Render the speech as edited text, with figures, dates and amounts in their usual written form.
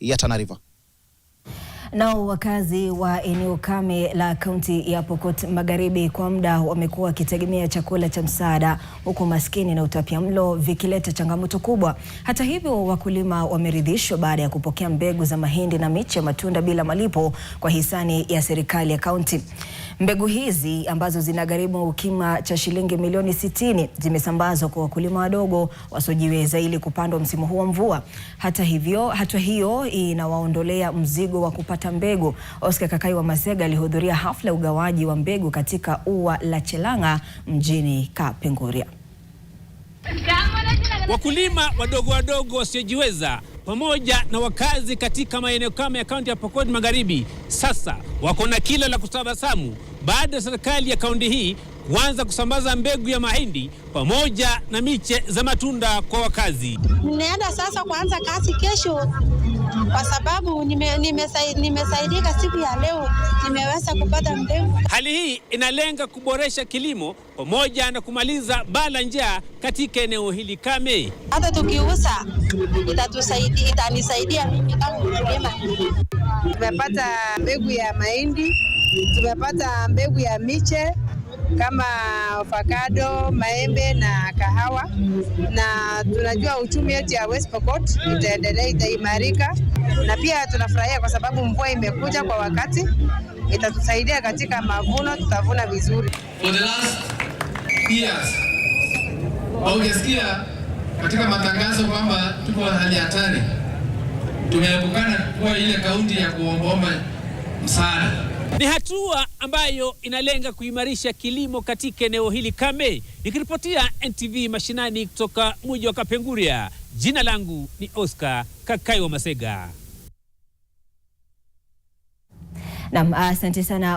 ya Tana River. Nao wakazi wa eneo kame la kaunti ya Pokot Magharibi kwa muda wamekuwa wakitegemea chakula cha msaada, huku maskini na utapiamlo vikileta changamoto kubwa. Hata hivyo, wakulima wameridhishwa baada ya kupokea mbegu za mahindi na miche ya matunda bila malipo kwa hisani ya serikali ya kaunti. Mbegu hizi ambazo zinagharimu kima cha shilingi milioni 60 zimesambazwa kwa wakulima wadogo wasiojiweza ili kupandwa msimu huu wa mvua. Hata hivyo, hatua hiyo inawaondolea mzigo wa kupata mbegu. Oscar Kakaiwa Masega alihudhuria hafla ya ugawaji wa mbegu katika ua la Chelanga mjini Kapenguria. Wakulima wadogo wasiojiweza pamoja na wakazi katika maeneo kama ya kaunti ya Pokot Magharibi sasa wako na kila la kutabasamu baada ya serikali ya kaunti hii kuanza kusambaza mbegu ya mahindi pamoja na miche za matunda kwa wakazi. Ninaenda sasa kuanza kazi kesho kwa sababu nimesaidika siku ya leo, nimeweza kupata mbegu. Hali hii inalenga kuboresha kilimo pamoja na kumaliza baa la njaa katika eneo hili kame. Hata tukiuza itanisaidia mimi kama mkulima. Tumepata mbegu ya mahindi, tumepata mbegu ya miche kama avocado, maembe na kahawa, na tunajua uchumi wetu ya West Pokot itaendelea, itaimarika, na pia tunafurahia kwa sababu mvua imekuja kwa wakati, itatusaidia katika mavuno, tutavuna vizuri. For the last years, ungesikia katika matangazo kwamba tuko hali hatari, tumeepukana kuwa ile kaunti ya kuomba msaada. Ni hatua ambayo inalenga kuimarisha kilimo katika eneo hili kame. Nikiripotia NTV mashinani kutoka mji wa Kapenguria, jina langu ni Oscar Kakaiwa Masega. Naam, asante sana.